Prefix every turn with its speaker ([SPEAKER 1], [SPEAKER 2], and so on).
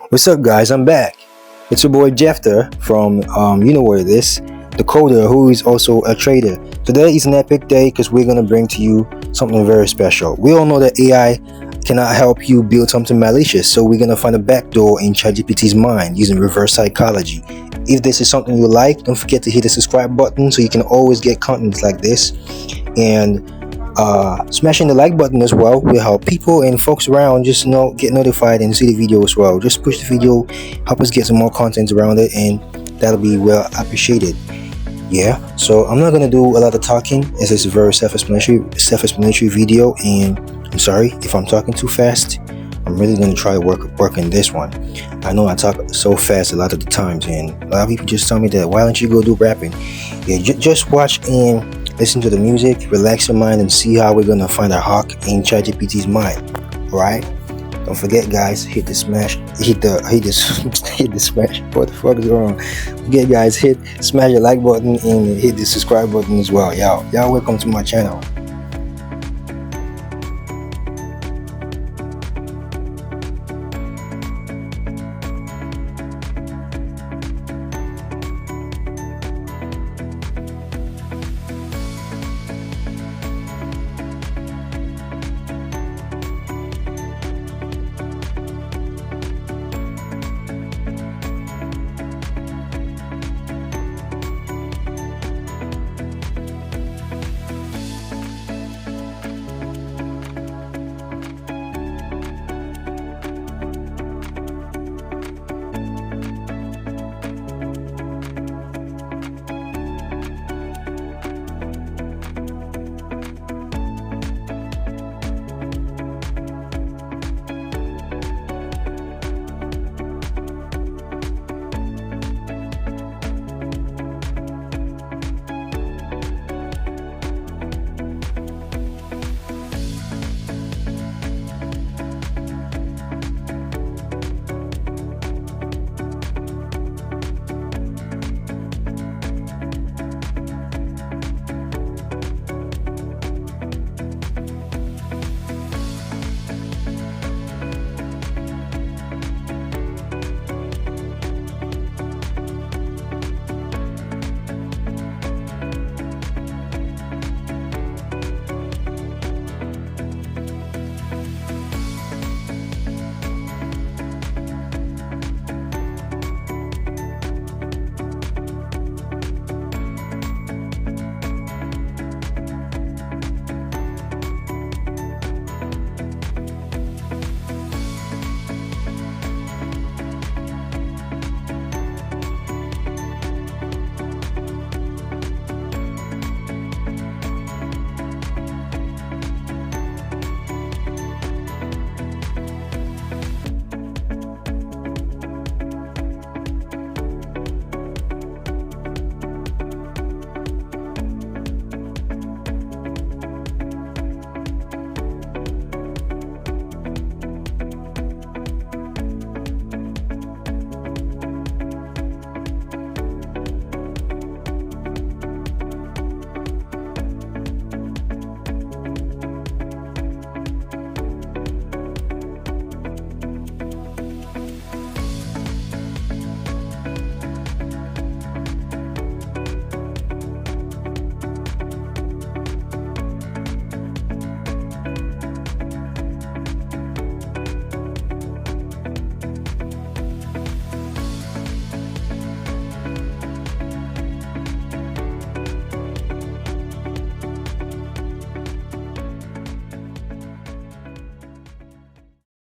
[SPEAKER 1] What's up, guys? I'm back. It's your boy Jeffter from you know what it is, the coder who is also a trader. Today is an epic day because we're gonna bring to you something very special. We all know that AI cannot help you build something malicious, so we're gonna find a backdoor in ChatGPT's mind using reverse psychology. If this is something you like, don't forget to hit the subscribe button so you can always get content like this. And smashing the like button as well will help people and folks around just get notified and see the video as well. Just push the video, help us get some more content around it, and that'll be well appreciated. Yeah, so I'm not gonna do a lot of talking as it's a very self-explanatory video, and I'm sorry if I'm talking too fast. I'm really gonna try to work on this one. I know I talk so fast a lot of the times, and a lot of people just tell me that why don't you go do rapping? Yeah, just watch and listen to the music, relax your mind, and see how we're gonna find a hawk in ChatGPT's mind. Alright? Don't forget, guys, hit the smash. What the fuck is wrong? Forget, guys, smash the like button and hit the subscribe button as well. Y'all welcome to my channel.